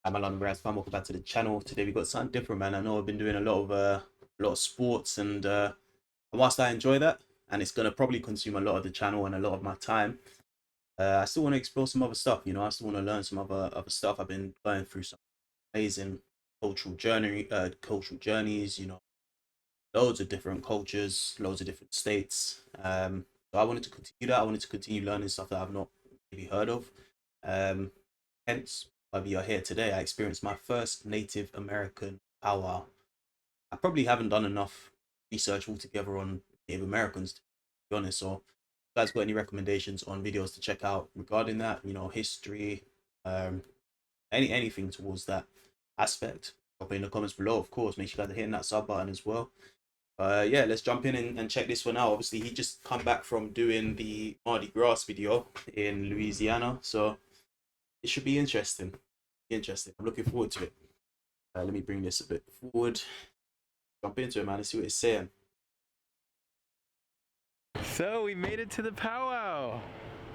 I'm London Brass fan. Welcome back to the channel. Today we got something different, man. I know I've been doing a lot of sports, and whilst I enjoy that, and it's gonna probably consume a lot of the channel and a lot of my time, I still want to explore some other stuff. I still want to learn some other stuff. I've been going through some amazing cultural journeys. Loads of different cultures, loads of different states. So I wanted to continue that. I wanted to continue learning stuff that I've not maybe heard of. Um, Hence, why we are here today. I experienced my first Native American powwow. I probably haven't done enough research altogether on Native Americans, to be honest. So, if you guys got any recommendations on videos to check out regarding that? History, um, anything towards that aspect? Drop it in the comments below. Of course, make sure you guys are hitting that sub button as well. Yeah, let's jump in and check this one out. Obviously, he just come back from doing the Mardi Gras video in Louisiana, so it should be interesting. I'm looking forward to it. Let me bring this a bit forward. Jump into it, man. Let's see what it's saying. So we made it to the powwow.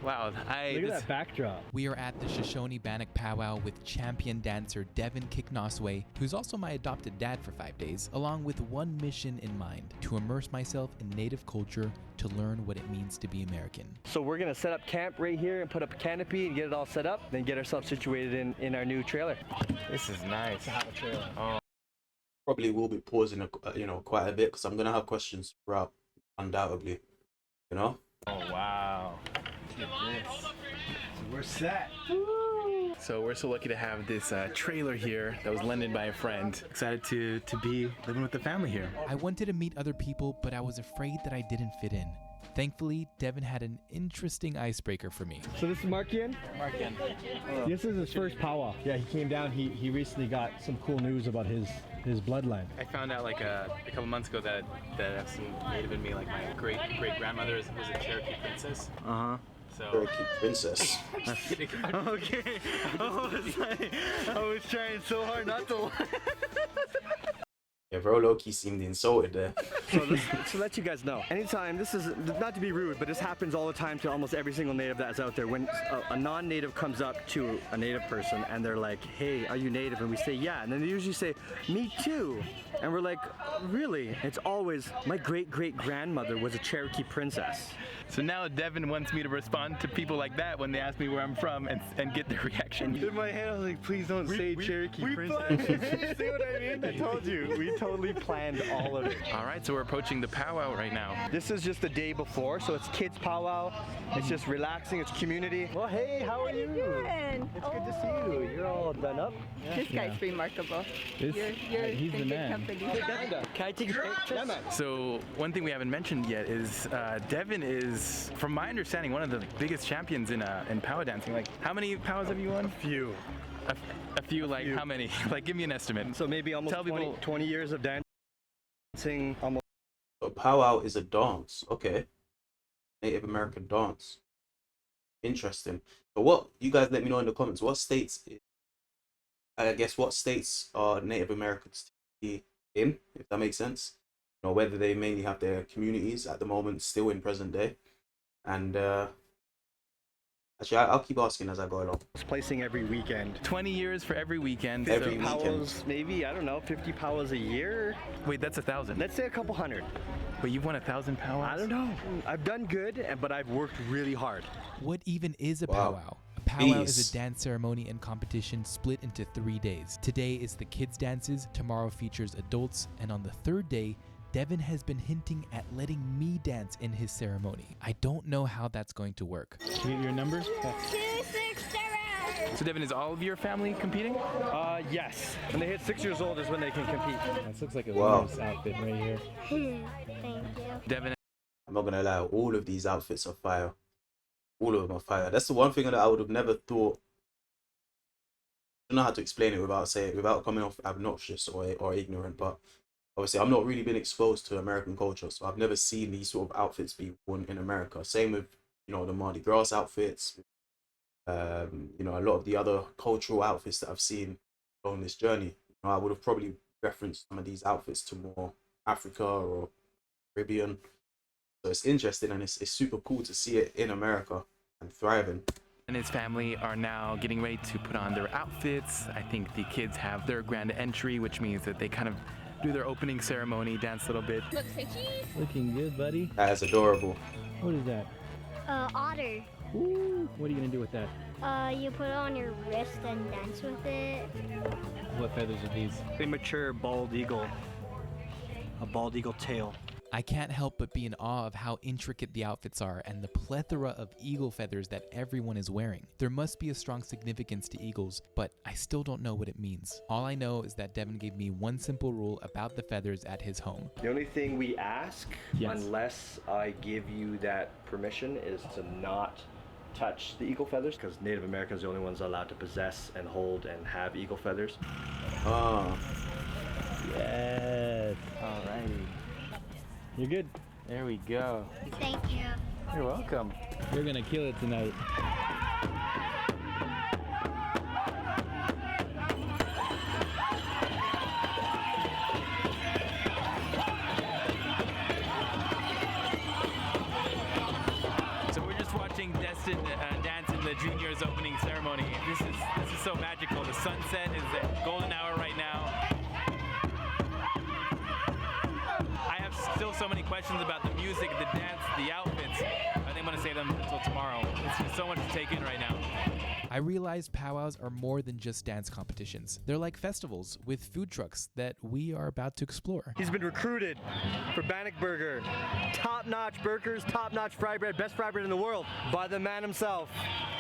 Wow, Look at that backdrop. We are at the Shoshone Bannock Powwow with champion dancer Devin Kicknosway, who's also my adopted dad for 5 days, along with one mission in mind: to immerse myself in Native culture to learn what it means to be American. So we're gonna set up camp right here and put up a canopy and get it all set up, then get ourselves situated in our new trailer. this is nice. Have a trailer. Oh, Probably will be pausing, quite a bit because I'm gonna have questions throughout, undoubtedly. oh wow. Look at this. So we're set. So we're so lucky to have this trailer here that was lended by a friend. Excited to be living with the family here. I wanted to meet other people, but I was afraid that I didn't fit in. Thankfully, Devin had an interesting icebreaker for me. So this is Markian? Markian. This is his first powwow. Yeah, he came down. He recently got some cool news about his bloodline. I found out like a couple months ago that I have some native in me. Like my great grandmother was a Cherokee princess. So Cherokee princess. okay. I was trying so hard not to. Yeah, bro, low-key seemed insulted there. So let you guys know, anytime, this is not to be rude, but this happens all the time to almost every single native that's out there. When a non-native comes up to a native person and they're like, hey, are you native? And we say, yeah. And then they usually say, me too. And we're like, really? It's always, my great-great-grandmother was a Cherokee princess. So now Devin wants me to respond to people like that when they ask me where I'm from and get their reaction. In my head, I was like, please don't say Cherokee princess. See what I mean? I told you. We totally planned all of it. All right, so we're approaching the powwow right now. This is just the day before, so it's kids powwow. It's just relaxing, it's community. Well, hey, how are you? Doing? It's good to see you. You're all done up. This guy's remarkable. You're he's in the good man. company. Can I take a picture? Yeah, man. So one thing we haven't mentioned yet is Devin is, from my understanding, one of the biggest champions in powwow dancing. Like, how many powwows have you won? Few. A few, like how many? Like, give me an estimate. So maybe almost Tell 20 years of dancing. Almost. So powwow is a dance. Okay. Native American dance. Interesting. So what, you guys let me know in the comments, what states are Native Americans in, if that makes sense? Whether they mainly have their communities at the moment still in present day. And actually, I'll keep asking as I go along. It's placing every weekend. 20 years for every weekend. Every so, Powwows, maybe, I don't know, 50 powwows a year. wait, that's 1,000. Let's say a couple hundred. But you've won 1,000 powwows? I don't know. I've done good, but I've worked really hard. What even is a Wow. powwow? A powwow is Jeez. a dance ceremony and competition split into 3 days. Today is the kids' dances, tomorrow features adults, and on the third day, Devin has been hinting at letting me dance in his ceremony. I don't know how that's going to work. Can you get your numbers? 267. So Devin, is all of your family competing? Yes. When they hit 6 years old is when they can compete. This looks like a Wow. woman's outfit right here. Thank you. Devin, I'm not gonna lie, all of these outfits are fire. All of them are fire. That's the one thing that I would have never thought. I don't know how to explain it without coming off obnoxious or ignorant, but obviously I've not really been exposed to American culture, so I've never seen these sort of outfits be worn in America. Same with the Mardi Gras outfits, a lot of the other cultural outfits that I've seen on this journey. I would have probably referenced some of these outfits to more Africa or Caribbean. So it's interesting, and it's super cool to see it in America and thriving. and his family are now getting ready to put on their outfits. I think the kids have their grand entry, which means that they kind of do their opening ceremony, dance a little bit. Looks fishy. Looking good, buddy. That is adorable. What is that? Otter. Ooh, what are you gonna do with that? You put it on your wrist and dance with it. What feathers are these? Immature bald eagle. A bald eagle tail. I can't help but be in awe of how intricate the outfits are and the plethora of eagle feathers that everyone is wearing. There must be a strong significance to eagles, but I still don't know what it means. All I know is that Devin gave me one simple rule about the feathers at his home. The only thing we ask, Yes. unless I give you that permission, is to not touch the eagle feathers, because Native Americans are the only ones allowed to possess and hold and have eagle feathers. Oh. Yes. Alrighty. You're good. There we go. Thank you. You're welcome. You're gonna kill it tonight. So we're just watching Destin dance in the juniors opening ceremony. This is so magical. The sunset is at golden hour right now. I have still so many questions about the music, the dance, the outfits. I think I'm gonna save them until tomorrow. It's just so much to take in right now. I realized powwows are more than just dance competitions. They're like festivals with food trucks that we are about to explore. He's been recruited for Bannock Burger. Top-notch burgers, top-notch fry bread, best fry bread in the world, by the man himself.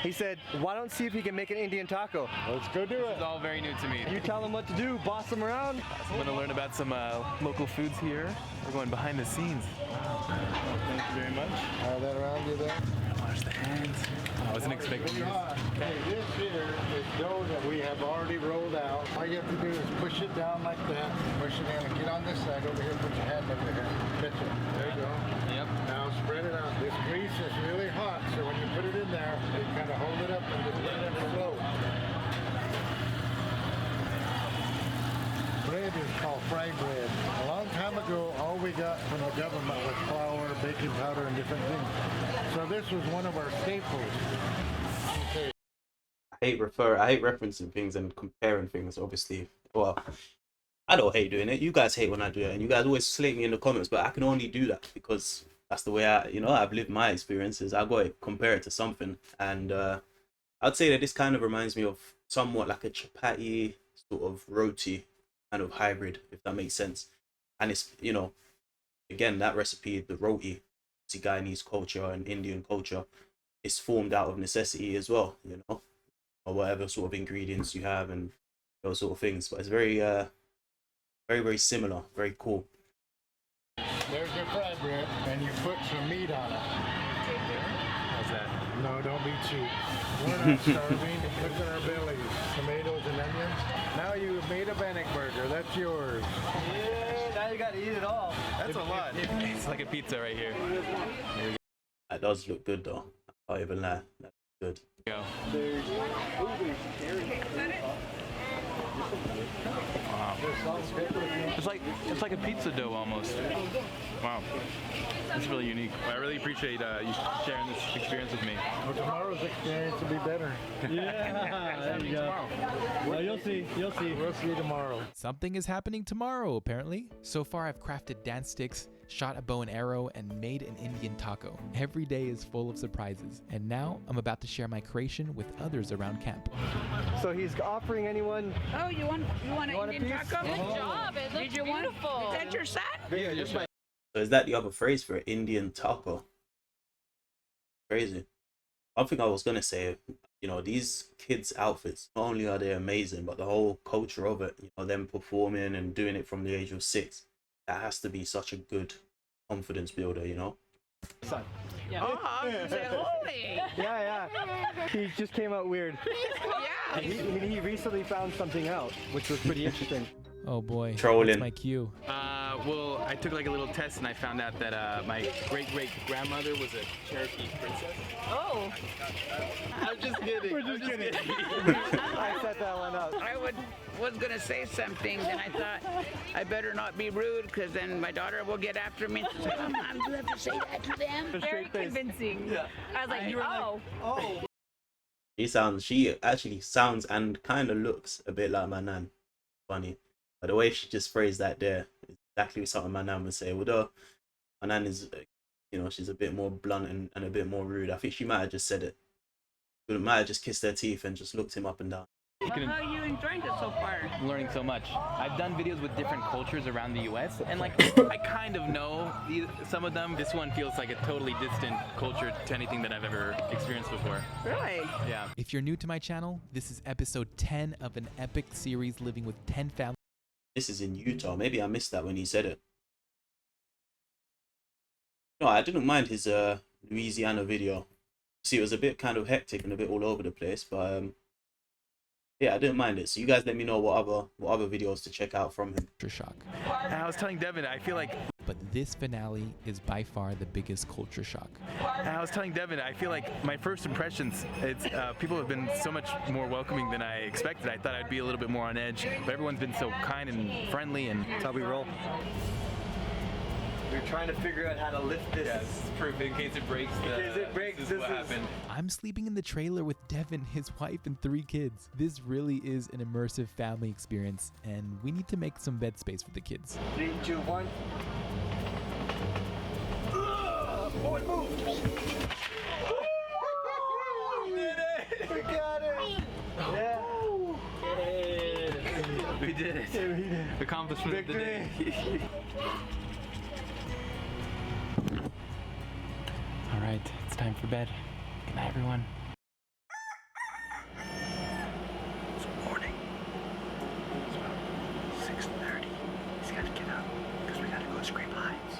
He said, why don't see if he can make an Indian taco? Let's go do it. It's all very new to me. You tell him what to do, boss him around. I'm gonna learn about some local foods here. We're going behind the scenes. Thank you very much. That around you there? Wash the hands. I wasn't expecting this. Okay, this here is dough that we have already rolled out. All you have to do is push it down like that, push it in, and get on this side over here, put your hand over here, catch it. There you go. Yep. Now spread it out. This grease is really hot, so when you put it in there, you kind of hold it up and just let it flow. Bread is called fried bread. A long time ago, all we got from the government was flour, baking powder, and different things. So this was one of our staples. Okay. I hate referencing things and comparing things, obviously. Well, I don't hate doing it. You guys hate when I do it, and you guys always slate me in the comments, but I can only do that because that's the way I've lived my experiences. I got to compare it to something, and I'd say that this kind of reminds me of somewhat like a chapati sort of roti kind of hybrid, if that makes sense. And it's, again, that recipe, the roti, it's Guyanese culture and Indian culture, is formed out of necessity as well, or whatever sort of ingredients you have and those sort of things. But it's very, very, very similar, very cool. There's your fried bread, and you put some meat on it. How's that? No, don't be cheap. We're not starving. Look at our bellies. Tomatoes and onions. Now you made a Bannock burger. That's yours. Yeah, now you gotta eat it all. That's a lot. It's like a pizza right here. That does look good though. I can't even lie. That's good. Go. Wow. It's like a pizza dough almost. Wow. That's really unique. I really appreciate you sharing this experience with me. Well, tomorrow's experience will be better. Yeah, there you go. Well, you'll see. We'll see you tomorrow. Something is happening tomorrow, apparently. So far, I've crafted dance sticks, shot a bow and arrow, and made an Indian taco. Every day is full of surprises. And now, I'm about to share my creation with others around camp. So he's offering anyone. Oh, you want an Indian piece? taco? Good job. It looks beautiful. Is that your son? Yeah, just my. So is that the other phrase for Indian taco? Crazy. One thing I was gonna say, these kids' outfits, not only are they amazing, but the whole culture of it, them performing and doing it from the age of 6, that has to be such a good confidence builder, Son. Oh, you say holy. Yeah. He just came out weird. Yeah. He recently found something out, which was pretty interesting. Oh boy, Trolling. that's my cue. Well, I took like a little test and I found out that my great-great-grandmother was a Cherokee princess. Oh. I'm just kidding. We're just kidding. I set that one up. I was going to say something, then I thought I better not be rude because then my daughter will get after me and say, oh, Mom, you have to say that to them. Very convincing. Yeah. I was like, oh. She actually sounds and kind of looks a bit like my nan. Funny, but the way she just phrased that there is exactly something my nan would say. Although my nan is, she's a bit more blunt and a bit more rude. I think she might have just said it. She might have just kissed her teeth and just looked him up and down. Well, how are you enjoying it so far? Learning so much. I've done videos with different cultures around the US, and like I kind of know some of them. This one feels like a totally distant culture to anything that I've ever experienced before. Really? Yeah. If you're new to my channel, this is episode 10 of an epic series living with 10 families. This is in Utah. Maybe I missed that when he said it. No, I didn't mind his Louisiana video. See, it was a bit kind of hectic and a bit all over the place, but yeah, I didn't mind it. So you guys let me know what other videos to check out from him. Shock. And I was telling Devin, I feel like, but this finale is by far the biggest culture shock. And I was telling Devin, I feel like my first impressions, it's people have been so much more welcoming than I expected. I thought I'd be a little bit more on edge, but everyone's been so kind and friendly, and That's how we roll. We're trying to figure out how to lift this. yeah, this is proof in case it breaks. This is what happened. I'm sleeping in the trailer with Devin, his wife, and 3 kids. This really is an immersive family experience, and we need to make some bed space for the kids. 3, 2, 1. Boy, move! We got it! Yeah! We did it. Accomplishment of the day. All right, it's time for bed. Good night, everyone. It's morning. It's about 6:30. He's got to get up because we got to go scrape hides.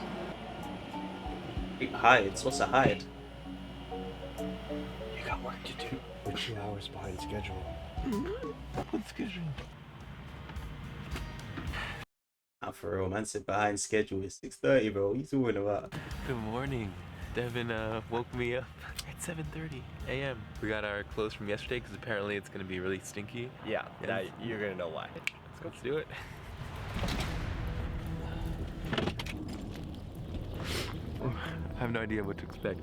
Hides? What's a hide? You got work to do. We're 2 hours behind schedule. What schedule? Not for real, man. Sit behind schedule. It's 6:30, bro. What are you talking about? Good morning. Devin woke me up at 7:30 a.m. We got our clothes from yesterday because apparently it's going to be really stinky. Yeah, now you're going to know why. Let's do it. I have no idea what to expect.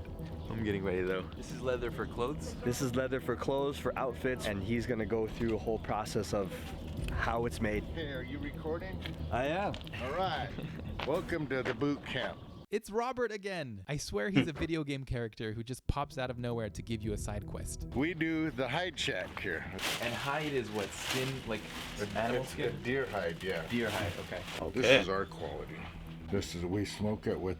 I'm getting ready though. This is leather for clothes. This is leather for clothes, for outfits, and he's going to go through a whole process of how it's made. Hey, are you recording? I am. All right. Welcome to the boot camp. It's Robert again. I swear he's a video game character who just pops out of nowhere to give you a side quest. We do the hide shack here. And hide is what? Skin? Like animal It's skin? a deer hide, yeah. Deer hide, okay. This Okay. is our quality. This is, we smoke it with,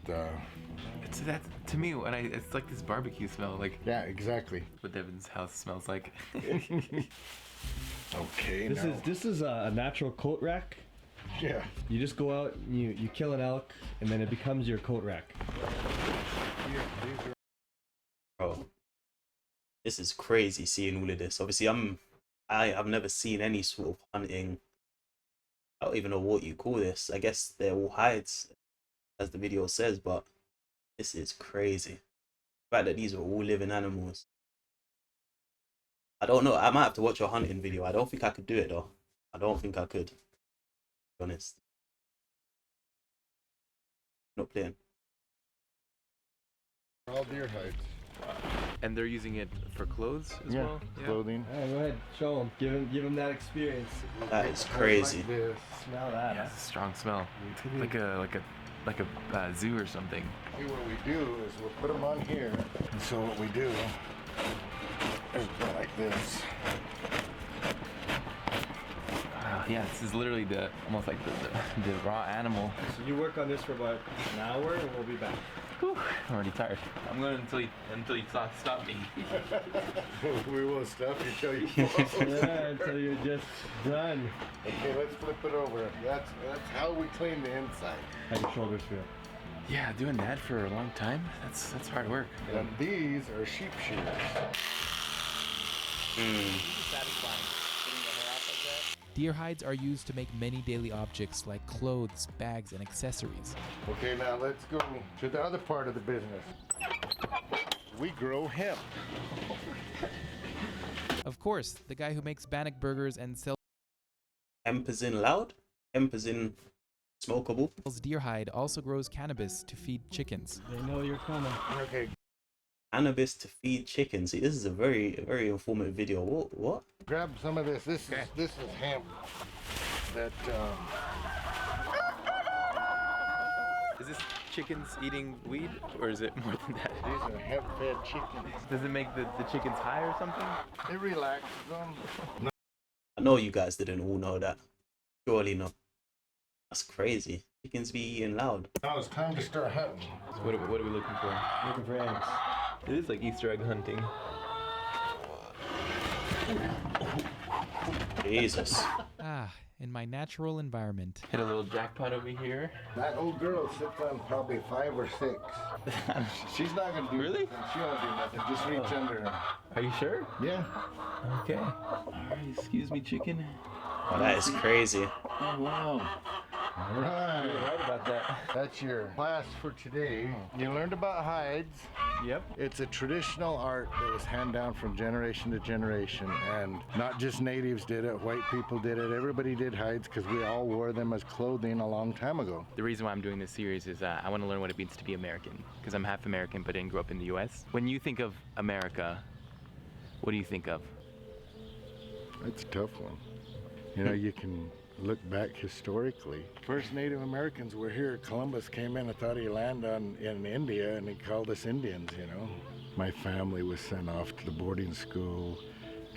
It's that to me when it's like this barbecue smell, like yeah, exactly. what Devin's house smells like. Okay, This is a natural coat rack. yeah. You just go out, you kill an elk, and then it becomes your coat rack. Bro, this is crazy seeing all of this. Obviously, I've never seen any sort of hunting. I don't even know what you call this. I guess they're all hides, as the video says, but this is crazy. The fact that these are all living animals. I don't know. I might have to watch a hunting video. I don't think I could do it though. I don't think I could. To be honest. Not playing. All deer hides. And they're using it for clothes as well? Yeah. Clothing. All right, go ahead, show him. Give him that experience. That is crazy. Like this. Smell that. Yeah, it's a strong smell. Like a zoo or something. See, what we do is we'll put them on here. And so what we do is go like this. Yeah, this is literally almost like the raw animal. So you work on this for about an hour, and we'll be back. Whew, I'm already tired. I'm going until you stop me. We won't stop you till you fall. Yeah, until you're just done. Okay, let's flip it over. That's how we clean the inside. How your shoulders feel? Yeah, doing that for a long time. That's hard work. And these are sheep shears. Deer hides are used to make many daily objects like clothes, bags, and accessories. Okay, now let's go to the other part of the business. We grow hemp. Of course, the guy who makes Bannock burgers and sells Hemp is in loud? Hemp is in smokable? deer hide also grows cannabis to feed chickens. They know you're coming. Okay, cannabis to feed chickens. See, this is a very informative video. What? Grab some of this. This is hemp. That Is this chickens eating weed, or is it more than that? these are hemp-fed chickens. Does it make the chickens high or something? It relaxes them. I know you guys didn't all know that. Surely not. That's crazy. Chickens be eating loud. Now it's time to start hunting. So what are we looking for? Looking for eggs. It is like Easter egg hunting. Jesus. Ah, in my natural environment. Hit a little jackpot over here. That old girl sits on probably 5 or 6. She's not gonna do Really? nothing. She won't do nothing. Just reach under her. Are you sure? Yeah. Okay. Alright, excuse me, chicken. Oh, that is crazy. Oh wow. All right. You're right about that. That's your class for today. You learned about hides. Yep. It's a traditional art that was handed down from generation to generation, and not just natives did it, white people did it, everybody did hides because we all wore them as clothing a long time ago. The reason why I'm doing this series is I want to learn what it means to be American, because I'm half American but didn't grow up in the US. When you think of America, what do you think of? That's a tough one. You know, you can look back historically. First Native Americans were here. Columbus came in and thought he landed in India, and he called us Indians, you know. My family was sent off to the boarding school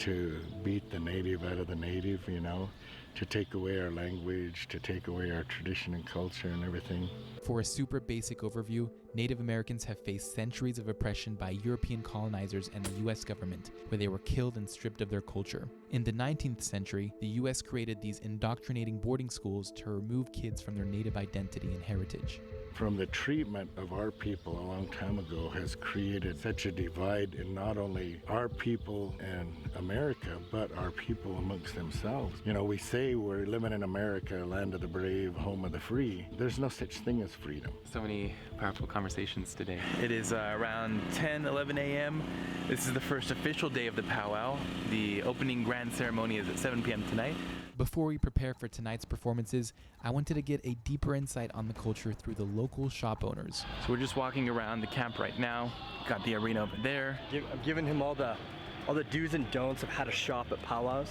to beat the native out of the native, you know, to take away our language, to take away our tradition and culture and everything. For a super basic overview, Native Americans have faced centuries of oppression by European colonizers and the US government, where they were killed and stripped of their culture. In the 19th century, the US created these indoctrinating boarding schools to remove kids from their native identity and heritage. From the treatment of our people a long time ago has created such a divide in not only our people and America, but our people amongst themselves. You know, we say we're living in America, land of the brave, home of the free. There's no such thing as freedom. So many powerful conversations today. It is around 10-11 a.m. This is the first official day of the powwow. The opening grand ceremony is at 7 p.m. tonight. Before we prepare for tonight's performances, I wanted to get a deeper insight on the culture through the local shop owners. So we're just walking around the camp right now. Got the arena over there. I've given him all the do's and don'ts of how to shop at powwows.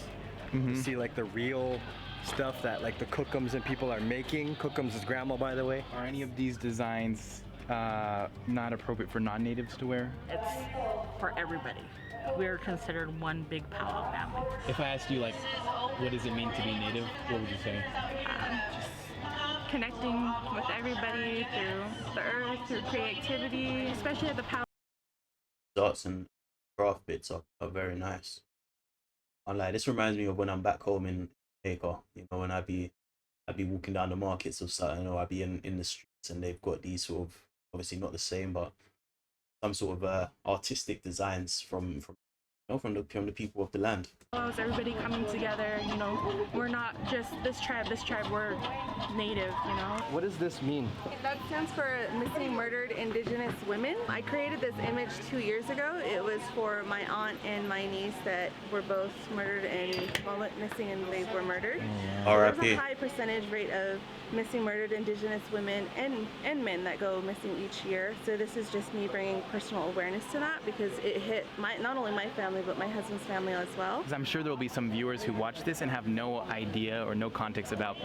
To see like the real stuff that like the cookums and people are making. Cookums is grandma, by the way. Are any of these designs not appropriate for non-natives to wear? It's for everybody. We're considered one big powwow family. If I asked you, like, what does it mean to be native, what would you say? Just connecting with everybody through the earth, through creativity, especially at the powwow. Dots and craft bits are very nice. This reminds me of when I'm back home in Jamaica. You know, when I'd be walking down the markets or something, or I'd be in the streets, and they've got these sort of, obviously not the same, but some sort of artistic designs from the people of the land. Everybody coming together, you know, we're not just this tribe, we're native, you know. What does this mean? That stands for Missing Murdered Indigenous Women. I created this image 2 years ago. It was for my aunt and my niece that were both murdered and went missing, and they were murdered. R.I.P. There's a high percentage rate of missing murdered Indigenous women and men that go missing each year. So this is just me bringing personal awareness to that, because it hit not only my family but my husband's family as well. I'm sure there will be some viewers who watch this and have no idea or no context about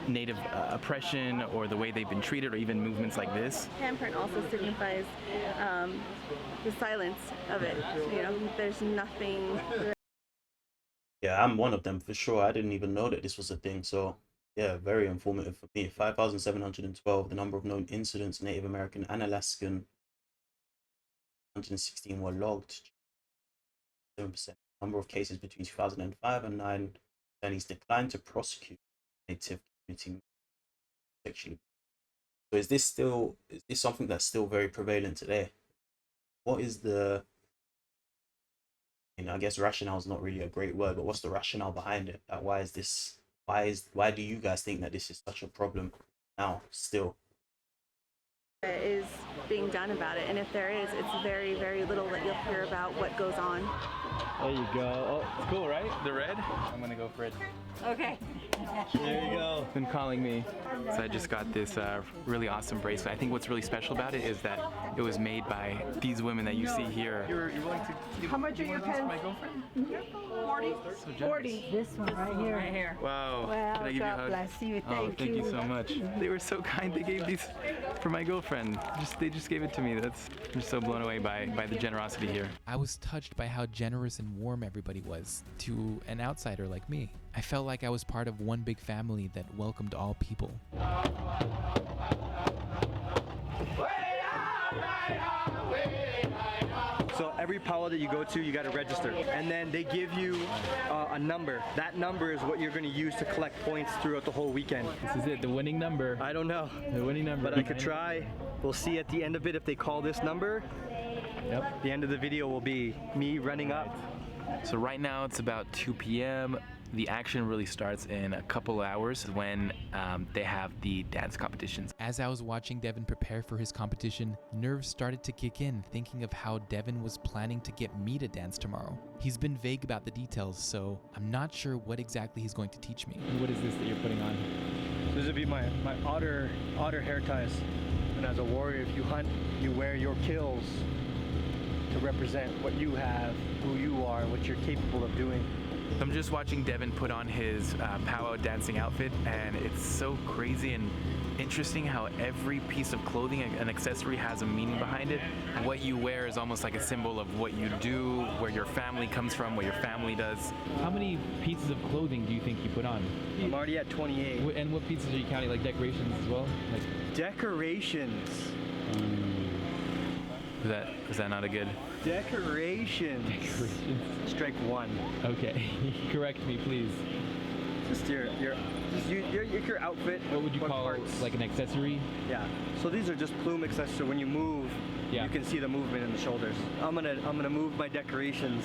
native oppression or the way they've been treated, or even movements like this. Handprint also signifies the silence of it. You know, there's nothing. Yeah, I'm one of them for sure. I didn't even know that this was a thing. So yeah, very informative for me. 5,712, the number of known incidents, Native American and Alaskan, 116 were logged. 7%. Number of cases between 2005 and 9, attorneys declined to prosecute Native community sexually. So is this something that's still very prevalent today? What is the, I guess rationale is not really a great word, but what's the rationale behind it? Like, why do you guys think that this is such a problem now still? Is being done about it, and if there is, it's very, very little that you'll hear about what goes on. There you go. Oh, it's cool, right? The red? I'm gonna go for it. Okay. There you go. Been calling me. So I just got this really awesome bracelet. I think what's really special about it is that it was made by these women that you see here. You're willing to give, How much are your pens? my girlfriend? 40. So generous. This one right here. Right here. Wow. Well, Can I give you a God hug? bless you. Oh, thank you so much. They were so kind. They gave these for my girlfriend. They just gave it to me. I'm just so blown away by the generosity here. I was touched by how generous and warm everybody was to an outsider like me. I felt like I was part of one big family that welcomed all people. So every powwow that you go to, you got to register, and then they give you a number. That number is what you're going to use to collect points throughout the whole weekend. This is it, the winning number. I don't know, The winning number. but I could try. We'll see at the end of it if they call this number. Yep. The end of the video will be me running up. So right now it's about 2 p.m. The action really starts in a couple hours when they have the dance competitions. As I was watching Devin prepare for his competition, nerves started to kick in, thinking of how Devin was planning to get me to dance tomorrow. He's been vague about the details, so I'm not sure what exactly he's going to teach me. What is this that you're putting on? This would be my otter hair ties. And as a warrior, if you hunt, you wear your kills to represent what you have, who you are, what you're capable of doing. I'm just watching Devin put on his powwow dancing outfit, and it's so crazy and interesting how every piece of clothing and accessory has a meaning behind it. What you wear is almost like a symbol of what you do, where your family comes from, what your family does. How many pieces of clothing do you think you put on? I'm already at 28. And what pieces are you counting, like decorations as well? Like Decorations. Is that not a good? Decorations. Strike one. Okay. Correct me, please. Just your outfit. What would you call parts? like an accessory? Yeah. So these are just plume accessories. When you move, Yeah. you can see the movement in the shoulders. I'm gonna move my decorations.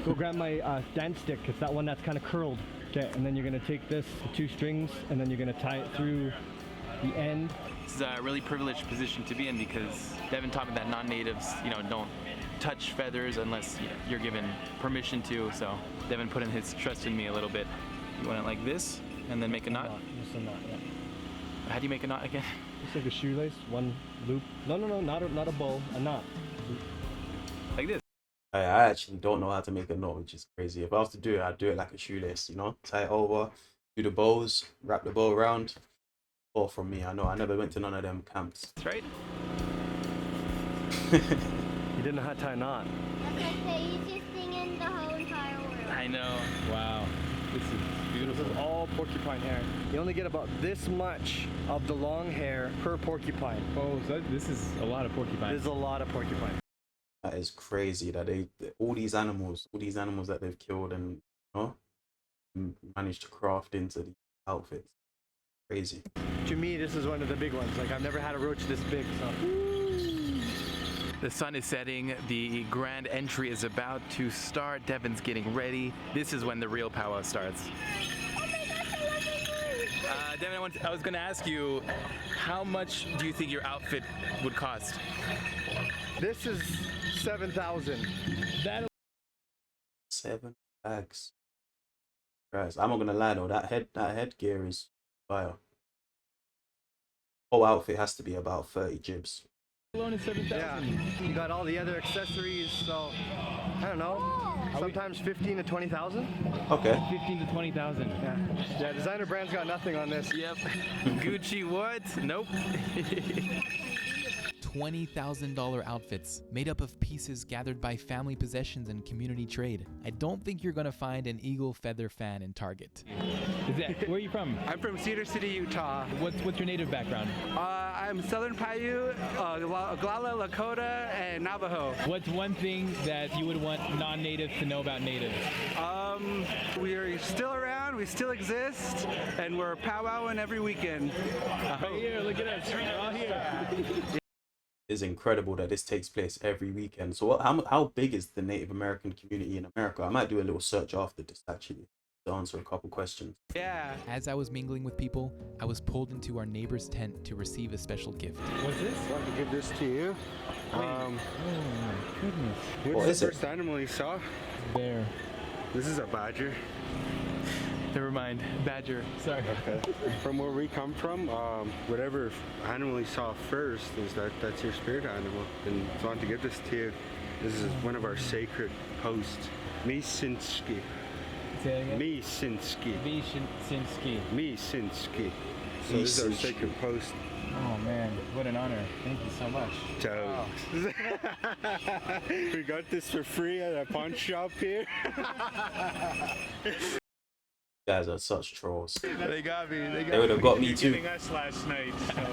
Go grab my dance stick. It's that one that's kind of curled. Okay, and then you're gonna take this, the 2 strings, and then you're gonna tie it through the end. This is a really privileged position to be in because Devin taught me that non-natives, don't touch feathers unless you're given permission to. So Devin put in his trust in me a little bit. You want it like this, and then make a knot. Just a knot, yeah. How do you make a knot again? Just like a shoelace, one loop. No, not a bow, a knot. Like this. I actually don't know how to make a knot, which is crazy. If I was to do it, I'd do it like a shoelace, tie it over, do the bows, wrap the bow around. All from me. I know I never went to none of them camps. That's right. You didn't know how to tie a knot. That's like the easiest thing in the whole entire world. I know. Wow. This is beautiful. This is all porcupine hair. You only get about this much of the long hair per porcupine. Oh, so this is a lot of porcupine. There's a lot of porcupine. That is crazy that all these animals that they've killed and managed to craft into the outfits. Crazy. To me, this is one of the big ones. Like, I've never had a roach this big, so. The sun is setting. The grand entry is about to start. Devin's getting ready. This is when the real powwow starts. Oh my gosh, I love it. Devin, I was going to ask you, how much do you think your outfit would cost? This is 7,000. 7 bags. Guys, I'm not gonna lie though, that headgear is fire. Whole outfit has to be about 30 jibs. Alone is 7,000. Yeah, you got all the other accessories, so I don't know. Sometimes 15 to 20,000. Okay. 15 to 20,000. Yeah, designer brands got nothing on this. Yep. Gucci what? Nope. $20,000 outfits made up of pieces gathered by family possessions and community trade. I don't think you're gonna find an eagle feather fan in Target. Where are you from? I'm from Cedar City, Utah. What's your native background? I'm Southern Paiute, Oglala, Lakota, and Navajo. What's one thing that you would want non-natives to know about natives? We are still around, we still exist, and we're powwowing every weekend. Right here, look at us, all here. It's incredible that this takes place every weekend. So how big is the Native American community in America? I might do a little search after this actually. to answer a couple questions. Yeah. As I was mingling with people, I was pulled into our neighbor's tent to receive a special gift. What's this? I can give this to you. Oh my goodness. What What's is the it? first animal you saw? Bear. This is a badger. Never mind. Badger. Sorry. Okay. From where we come from, whatever animal you saw first that's your spirit animal. And I want to give this to you. This is one of our sacred posts. Misinski. Say it again. Misinski. Vishinsky. Misinski. So this is our sacred post. Oh man, what an honor. Thank you so much. So, we got this for free at a pawn shop here. You guys are such trolls. They got me. They would have got me too. us last night, so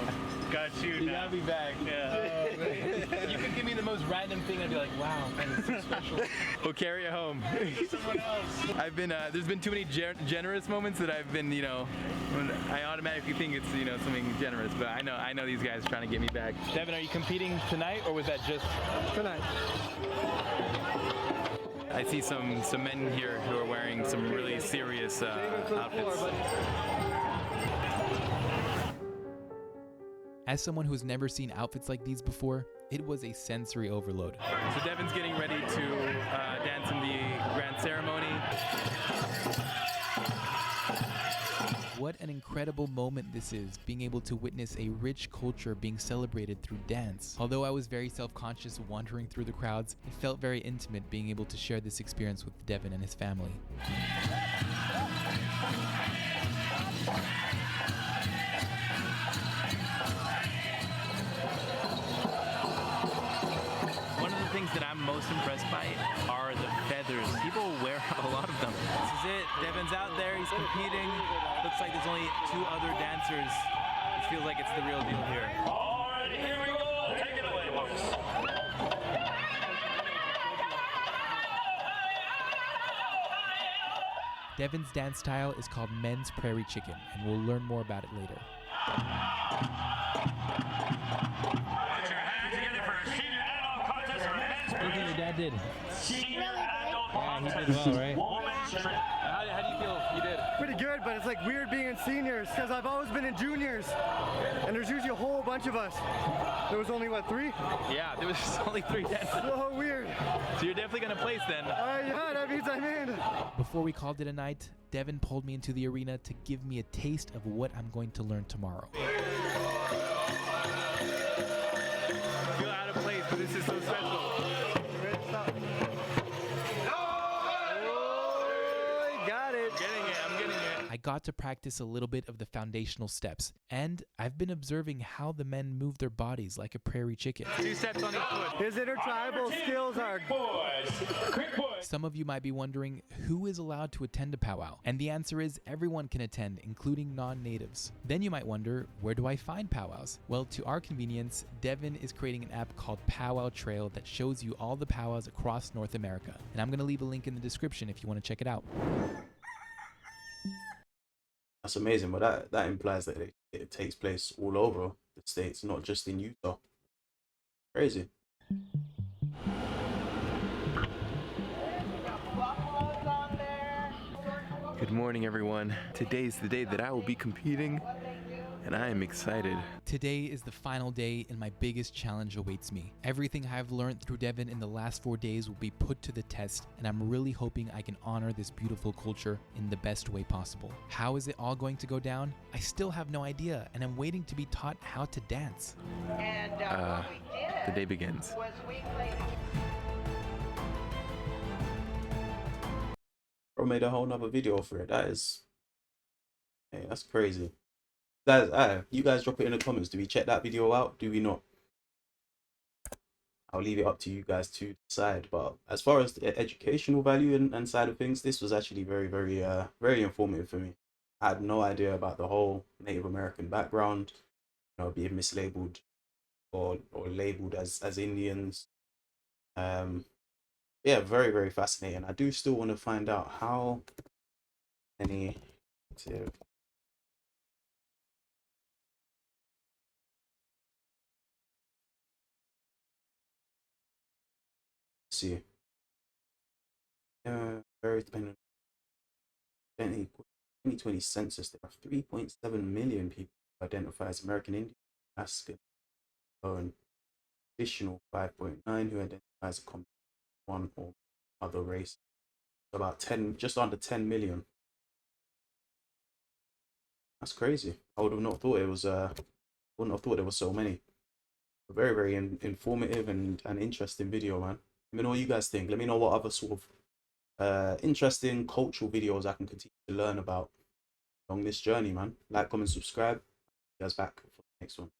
got you You now. got me back. Yeah. You could give me the most random thing, I'd be like, wow, man, it's so special. We'll carry it home. Someone else. I've been, there's been too many generous moments that I've been, when I automatically think it's, something generous, but I know these guys are trying to get me back. Devin, are you competing tonight, or was that just tonight? I see some men here who are wearing some really serious outfits. As someone who's never seen outfits like these before, it was a sensory overload. So Devin's getting ready to dance in the grand ceremony. What an incredible moment this is, being able to witness a rich culture being celebrated through dance. Although I was very self-conscious wandering through the crowds, it felt very intimate being able to share this experience with Devin and his family. One of the things that I'm most impressed by are the feathers. People wear a lot of them. This is it. Devin's out there. He's competing. Looks like there's only 2 other dancers. It feels like it's the real deal here. All right, here we go. Take it away, folks. Devin's dance style is called Men's Prairie Chicken, and we'll learn more about it later. Put your hands together for a senior adult contest for men's Look what your dad did. senior adult Yeah, he contest. did well, right? Women's trip. How do you feel? You did. Pretty good, but it's like weird being in seniors because I've always been in juniors, and there's usually a whole bunch of us. There was only, what, 3? Yeah, there was just only 3 dancers. So weird. So you're definitely gonna place then. Yeah, that means I'm in. Before we called it a night, Devin pulled me into the arena to give me a taste of what I'm going to learn tomorrow. I feel out of place, but this is so special. I got to practice a little bit of the foundational steps, and I've been observing how the men move their bodies like a prairie chicken. 2 steps on each foot. His intertribal skills are... Some of you might be wondering, who is allowed to attend a powwow? And the answer is everyone can attend, including non-natives. Then you might wonder, where do I find powwows? Well, to our convenience, Devin is creating an app called Powwow Trail that shows you all the powwows across North America. And I'm going to leave a link in the description if you want to check it out. That's amazing, but that implies that it takes place all over the states, not just in Utah. Crazy. Good morning, everyone. Today's the day that I will be competing, and I am excited. Today is the final day, and my biggest challenge awaits me. Everything I've learned through Devin in the last 4 days will be put to the test, and I'm really hoping I can honor this beautiful culture in the best way possible. How is it all going to go down? I still have no idea, and I'm waiting to be taught how to dance. The day begins. Bro made a whole nother video for it. That's crazy. Guys, you guys drop it in the comments. Do we check that video out? Do we not? I'll leave it up to you guys to decide. But as far as the educational value and side of things, this was actually very, very, very informative for me. I had no idea about the whole Native American background, being mislabeled or labeled as Indians. Yeah, very, very fascinating. I do still want to find out how many see. Very dependent. 2020 census, there are 3.7 million people who identify as American Indian, Alaskan, and additional 5.9 who identify as a combination of one or other race. So about 10, just under 10 million. That's crazy. I would have not thought it was. Wouldn't have thought there was so many. A very, very informative and interesting video, man. Let me know what you guys think. Let me know what other sort of interesting cultural videos I can continue to learn about along this journey, man. Like, comment, subscribe. See you guys back for the next one.